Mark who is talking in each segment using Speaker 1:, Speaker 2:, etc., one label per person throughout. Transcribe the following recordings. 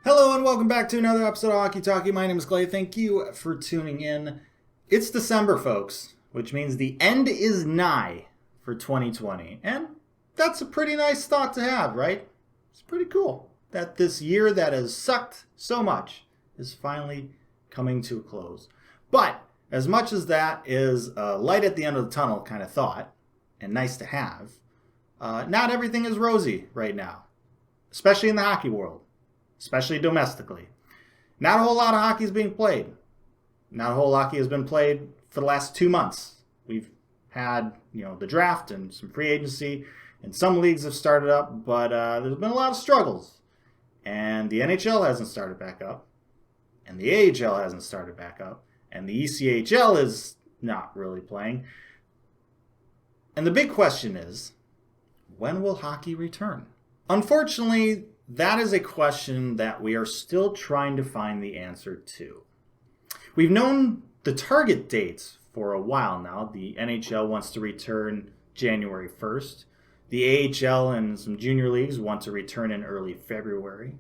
Speaker 1: Hello and welcome back to another episode of Hockey Talkie. My name is Clay. Thank you for tuning in. It's December, folks, which means the end is nigh for 2020. And that's a pretty nice thought to have, right? It's pretty cool that this year that has sucked so much is finally coming to a close. But as much as that is a light at the end of the tunnel kind of thought, and nice to have, not everything is rosy right now, especially in the hockey world. Especially domestically. Not a whole lot of hockey is being played. Not a whole hockey has been played for the last 2 months. We've had, the draft and some free agency, and some leagues have started up, but there's been a lot of struggles. And the NHL hasn't started back up, and the AHL hasn't started back up, and the ECHL is not really playing. And the big question is, when will hockey return? Unfortunately, that is a question that we are still trying to find the answer to. We've known the target dates for a while now. The NHL wants to return January 1st. The AHL and some junior leagues want to return in early February.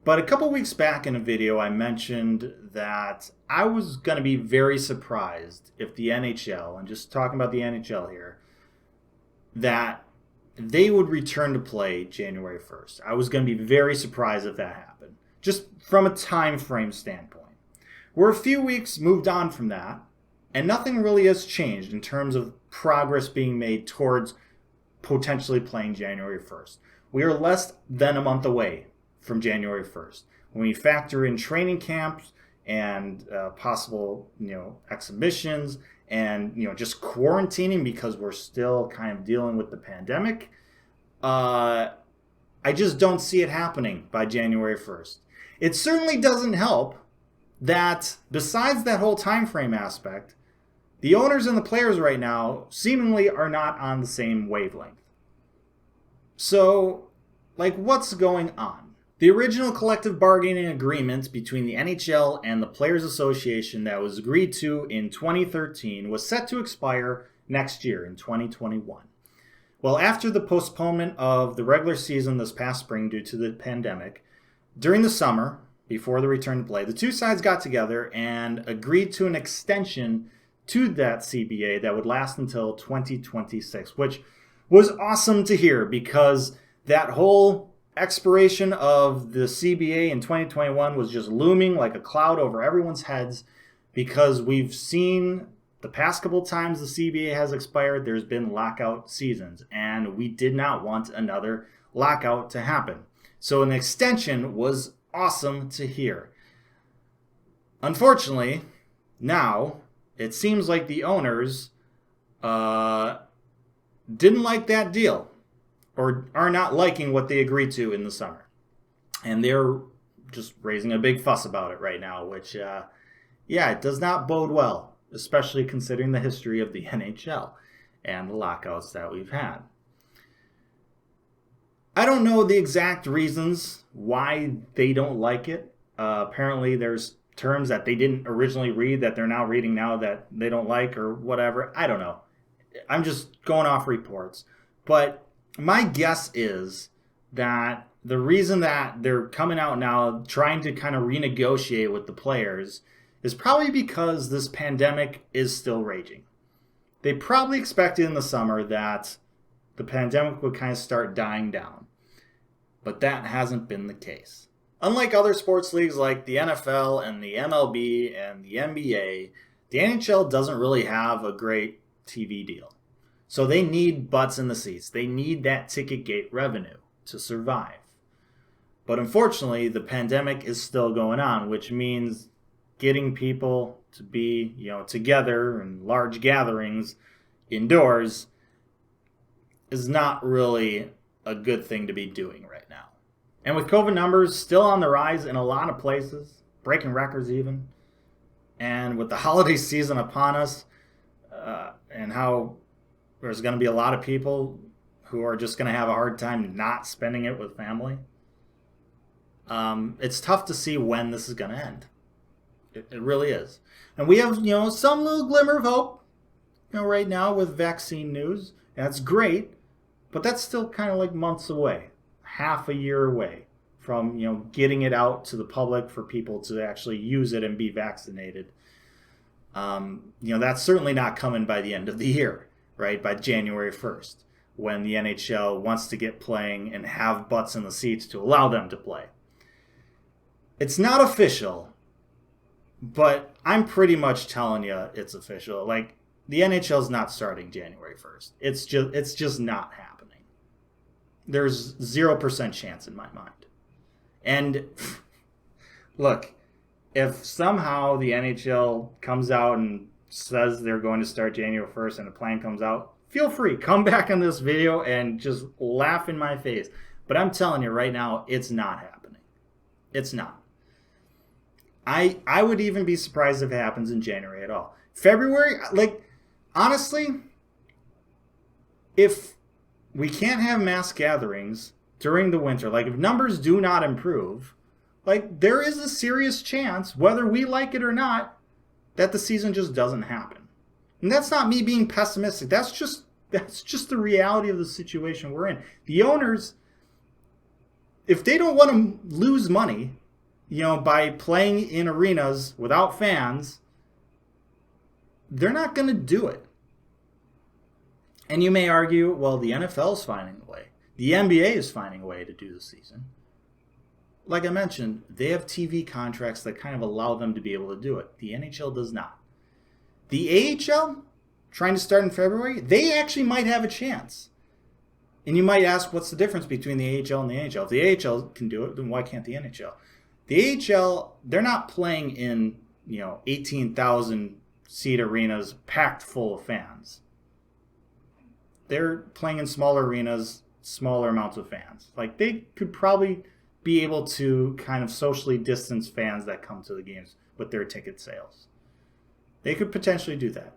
Speaker 1: But a couple weeks back in a video, I mentioned that I was going to be very surprised if the NHL, and just talking about the NHL here, that they would return to play January 1st. I was going to be very surprised if that happened, just from a time frame standpoint. We're a few weeks moved on from that, and nothing really has changed in terms of progress being made towards potentially playing January 1st. We are less than a month away from January 1st. When we factor in training camps and possible, exhibitions, and just quarantining because we're still kind of dealing with the pandemic, I just don't see it happening by January 1st. It certainly doesn't help that besides that whole time frame aspect, the owners and the players right now seemingly are not on the same wavelength. So, what's going on? The original collective bargaining agreement between the NHL and the Players Association that was agreed to in 2013 was set to expire next year in 2021. Well, after the postponement of the regular season this past spring due to the pandemic, during the summer, before the return to play, the two sides got together and agreed to an extension to that CBA that would last until 2026, which was awesome to hear because that whole expiration of the CBA in 2021 was just looming like a cloud over everyone's heads because we've seen the past couple times the CBA has expired, there's been lockout seasons, and we did not want another lockout to happen. So an extension was awesome to hear. Unfortunately, now it seems like the owners didn't like that deal, or are not liking what they agreed to in the summer. And they're just raising a big fuss about it right now, which, it does not bode well, especially considering the history of the NHL and the lockouts that we've had. I don't know the exact reasons why they don't like it. Apparently there's terms that they didn't originally read that they're now reading now that they don't like or whatever. I don't know. I'm just going off reports. But my guess is that the reason that they're coming out now trying to kind of renegotiate with the players is probably because this pandemic is still raging. They probably expected in the summer that the pandemic would kind of start dying down, but that hasn't been the case. Unlike other sports leagues like the NFL and the MLB and the NBA, the NHL doesn't really have a great TV deal. So they need butts in the seats. They need that ticket gate revenue to survive. But unfortunately, the pandemic is still going on, which means getting people to be, together in large gatherings indoors is not really a good thing to be doing right now. And with COVID numbers still on the rise in a lot of places, breaking records even, and with the holiday season upon us, and how there's going to be a lot of people who are just going to have a hard time not spending it with family. It's tough to see when this is going to end. It really is. And we have, some little glimmer of hope, right now with vaccine news. That's great, but that's still kind of like months away, half a year away from, getting it out to the public for people to actually use it and be vaccinated. That's certainly not coming by the end of the year, right? By January 1st, when the NHL wants to get playing and have butts in the seats to allow them to play. It's not official, but I'm pretty much telling you it's official. Like, the NHL is not starting January 1st. It's just not happening. There's 0% chance in my mind. And look, if somehow the NHL comes out and says they're going to start January 1st and a plan comes out, feel free. Come back on this video and just laugh in my face. But I'm telling you right now, it's not happening. It's not. I would even be surprised if it happens in January at all. February, honestly, if we can't have mass gatherings during the winter, if numbers do not improve, there is a serious chance, whether we like it or not, that the season just doesn't happen. And that's not me being pessimistic. That's just the reality of the situation we're in. The owners, if they don't want to lose money, by playing in arenas without fans, they're not going to do it. And you may argue, well, the NFL is finding a way. The NBA is finding a way to do the season. Like I mentioned, they have TV contracts that kind of allow them to be able to do it. The NHL does not. The AHL, trying to start in February, they actually might have a chance. And you might ask, what's the difference between the AHL and the NHL? If the AHL can do it, then why can't the NHL? The AHL, they're not playing in, 18,000 seat arenas packed full of fans. They're playing in smaller arenas, smaller amounts of fans. They could probably be able to kind of socially distance fans that come to the games with their ticket sales. They could potentially do that.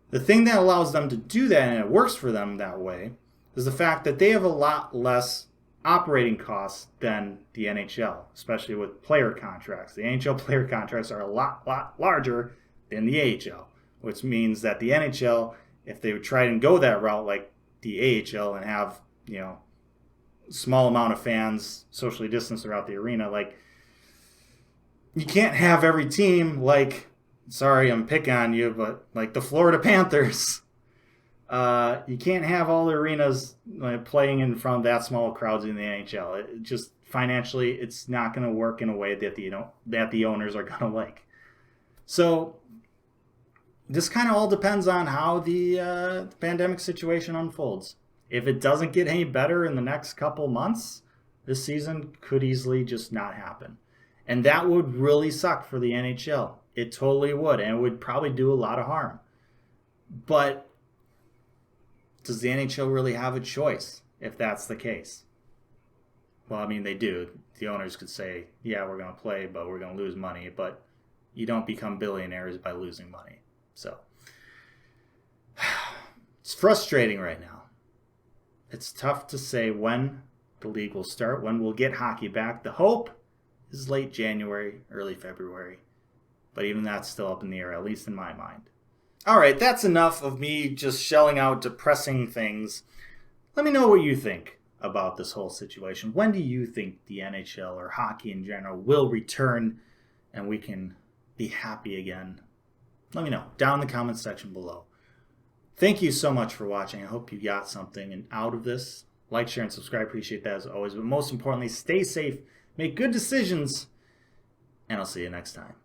Speaker 1: The thing that allows them to do that, and it works for them that way, is the fact that they have a lot less operating costs than the NHL, especially with player contracts. The NHL player contracts are a lot larger than the AHL, which means that the NHL, if they would try and go that route like the AHL and have, small amount of fans socially distanced throughout the arena, you can't have every team sorry, I'm picking on you, but the Florida Panthers. You can't have all the arenas playing in front of that small crowds in the NHL. It just financially, it's not going to work in a way that the owners are going to like. So this kind of all depends on how the pandemic situation unfolds. If it doesn't get any better in the next couple months, this season could easily just not happen. And that would really suck for the NHL. It totally would, and it would probably do a lot of harm. But does the NHL really have a choice if that's the case? Well, they do. The owners could say, yeah, we're going to play, but we're going to lose money. But you don't become billionaires by losing money. So it's frustrating right now. It's tough to say when the league will start, when we'll get hockey back. The hope is late January, early February. But even that's still up in the air, at least in my mind. All right, that's enough of me just shelling out depressing things. Let me know what you think about this whole situation. When do you think the NHL or hockey in general will return and we can be happy again? Let me know down in the comments section below. Thank you so much for watching. I hope you got something out of this. Like, share, and subscribe. Appreciate that as always. But most importantly, stay safe, make good decisions, and I'll see you next time.